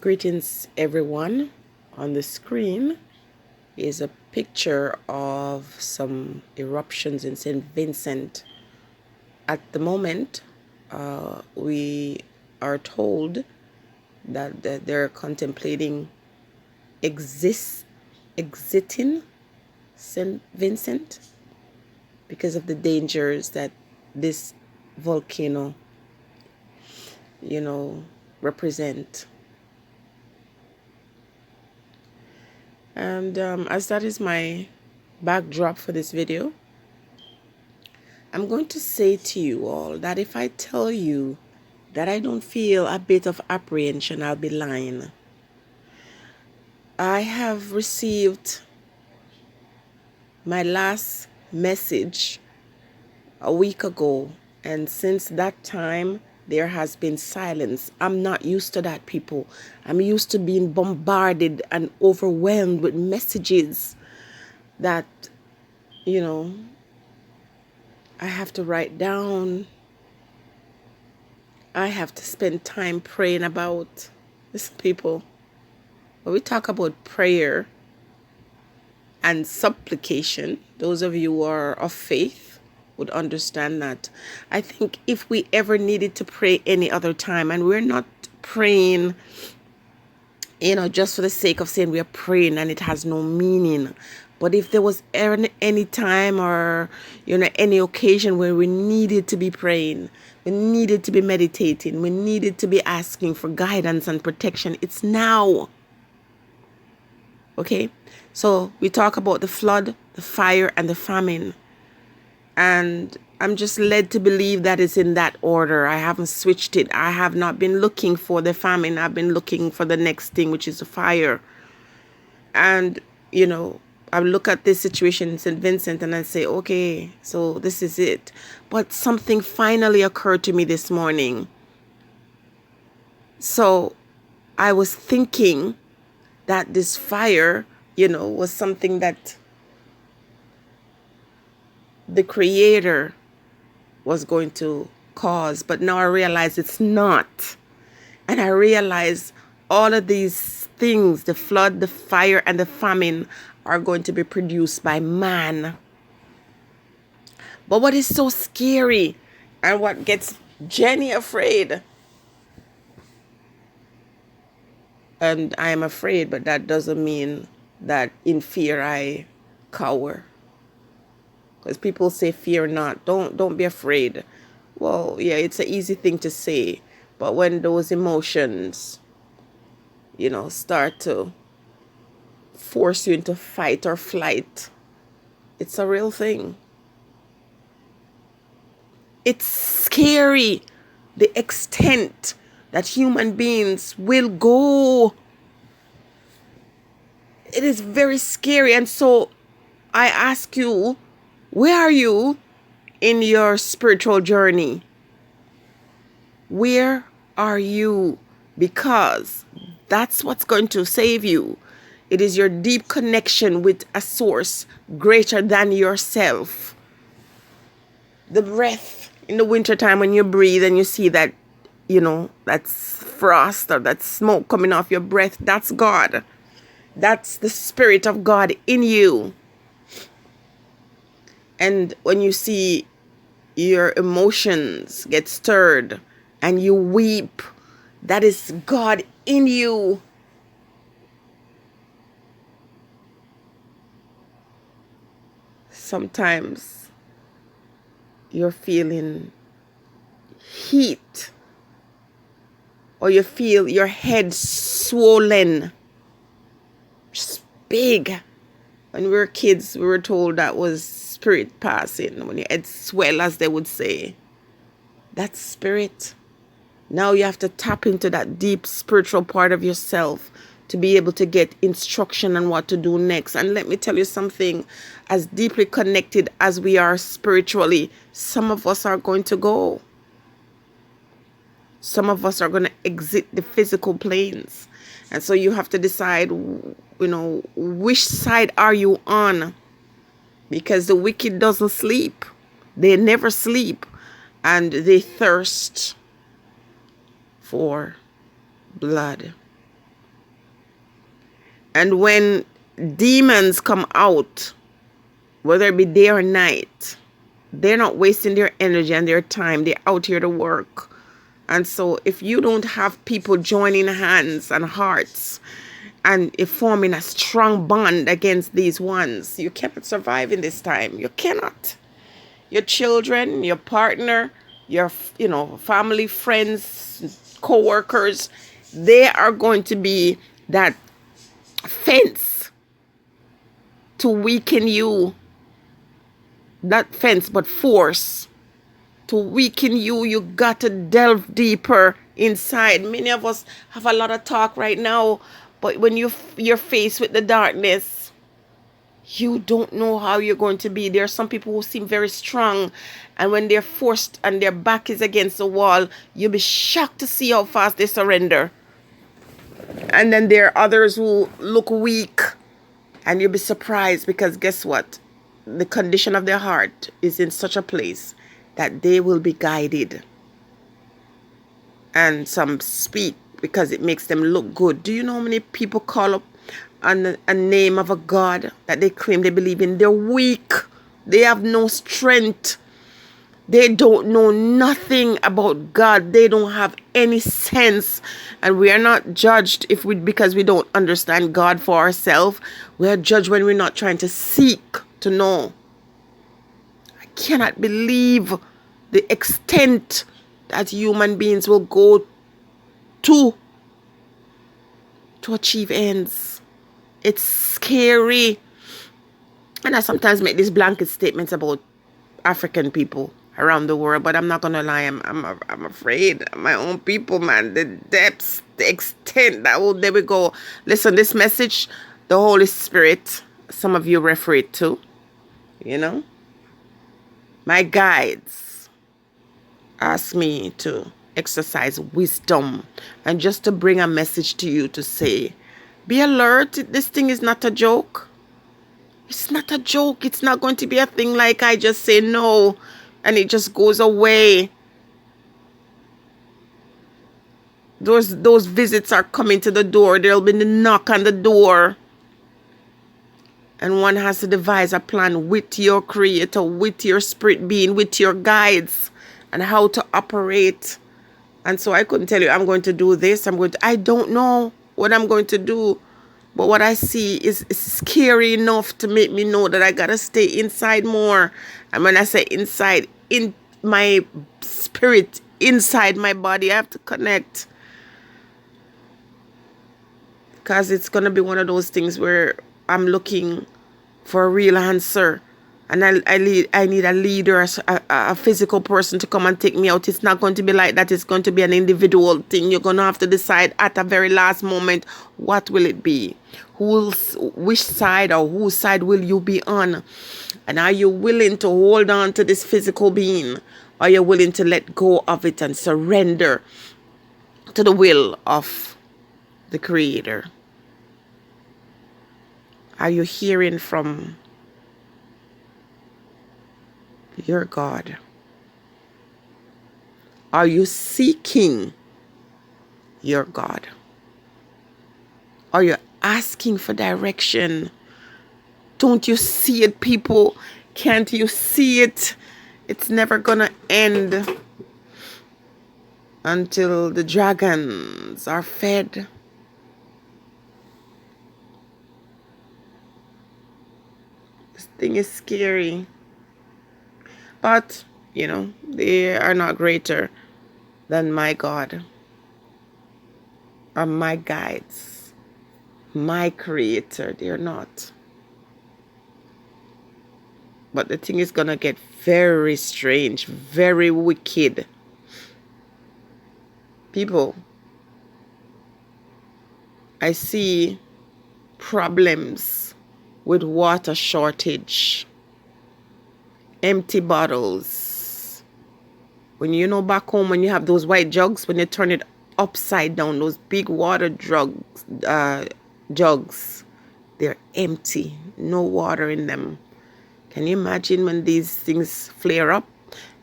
Greetings, everyone. On the screen is a picture of some eruptions in St. Vincent. At the moment, we are told that they're contemplating exiting St. Vincent because of the dangers that this volcano, represent. And as that is my backdrop for this video, I'm going to say to you all that if I tell you that I don't feel a bit of apprehension, I'll be lying. I have received my last message a week ago, and since that time, there has been silence. I'm not used to that, people. I'm used to being bombarded and overwhelmed with messages that, I have to write down. I have to spend time praying about. Listen, people, when we talk about prayer and supplication, those of you who are of faith would understand that. I think if we ever needed to pray any other time, and we're not praying, just for the sake of saying we are praying and it has no meaning. But if there was any time or, any occasion where we needed to be praying, we needed to be meditating, we needed to be asking for guidance and protection, it's now. Okay? So we talk about the flood, the fire, and the famine. And I'm just led to believe that it's in that order. I haven't switched it. I have not been looking for the famine. I've been looking for the next thing, which is the fire. And, I look at this situation in St. Vincent and I say, okay, so this is it. But something finally occurred to me this morning. So I was thinking that this fire, was something that the Creator was going to cause, but now I realize it's not. And I realize all of these things, the flood, the fire, and the famine, are going to be produced by man. But what is so scary and what gets Jenny afraid, and I am afraid, but that doesn't mean that in fear I cower. Because people say, fear not, don't be afraid. Well, yeah, it's an easy thing to say. But when those emotions, start to force you into fight or flight, it's a real thing. It's scary, the extent that human beings will go. It is very scary. And so I ask you, where are you in your spiritual journey? Where are you? Because that's what's going to save you. It is your deep connection with a source greater than yourself. The breath in the wintertime when you breathe and you see that, that's frost or that smoke coming off your breath, that's God. That's the Spirit of God in you. And when you see your emotions get stirred and you weep, that is God in you. Sometimes you're feeling heat, or you feel your head swollen, just big. When we were kids, we were told that was spirit passing. When your head swell, as they would say, that's spirit. Now you have to tap into that deep spiritual part of yourself to be able to get instruction on what to do next. And let me tell you something, as deeply connected as we are spiritually, some of us are going to go. Some of us are going to exit the physical planes. And so you have to decide, which side are you on? Because the wicked doesn't sleep. They never sleep. And they thirst for blood. And when demons come out, whether it be day or night, they're not wasting their energy and their time. They're out here to work. And so if you don't have people joining hands and hearts and forming a strong bond against these ones, you cannot survive in this time. You cannot. Your children, your partner, your family, friends, co-workers, they are going to be that fence to weaken you. Not fence, but force to weaken you. You got to delve deeper inside. Many of us have a lot of talk right now, but when you're faced with the darkness, you don't know how you're going to be. There are some people who seem very strong, and when they're forced and their back is against the wall, you'll be shocked to see how fast they surrender. And then there are others who look weak, and you'll be surprised because guess what? The condition of their heart is in such a place that they will be guided. And some speak because it makes them look good. Do you know how many people call up on a name of a God that they claim they believe in? They're weak. They have no strength. They don't know nothing about God. They don't have any sense. And we are not judged because we don't understand God for ourselves. We are judged when we're not trying to seek to know. I cannot believe the extent that human beings will go to achieve ends. It's scary. And I sometimes make these blanket statements about African people around the world, but I'm not gonna lie, I'm afraid. My own people, man, the depths, the extent there we go. Listen, this message, the Holy Spirit, some of you refer it to, my guides ask me to exercise wisdom and just to bring a message to you to say, be alert. This thing is not a joke. It's not a joke. It's not going to be a thing like I just say no and it just goes away. Those visits are coming to the door. There'll be the knock on the door. And one has to devise a plan with your creator, with your spirit being, with your guides, and how to operate. And so I couldn't tell you, I'm going to do this. I don't know what I'm going to do. But what I see is scary enough to make me know that I got to stay inside more. And when I say inside, in my spirit, inside my body, I have to connect. Because it's going to be one of those things where I'm looking for a real answer. And I need a leader, a physical person to come and take me out. It's not going to be like that. It's going to be an individual thing. You're going to have to decide at the very last moment, what will it be? Which side or whose side will you be on? And are you willing to hold on to this physical being? Or are you willing to let go of it and surrender to the will of the Creator? Are you hearing from your God? Are you seeking your God? Are you asking for direction? Don't you see it, people? Can't you see it? It's never gonna end until the dragons are fed. This thing is scary. But, they are not greater than my God or my guides, my Creator. They're not. But the thing is going to get very strange, very wicked. People, I see problems with water shortage. Empty bottles. When back home, when you have those white jugs, when you turn it upside down, those big water jugs, they're empty. No water in them. Can you imagine when these things flare up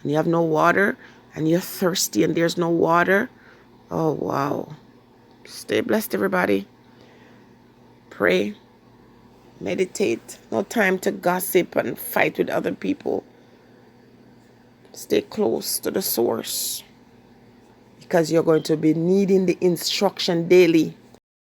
and you have no water and you're thirsty and there's no water? Oh, wow. Stay blessed, everybody. pray, meditate. No time to gossip and fight with other people. Stay close to the source, because you're going to be needing the instruction daily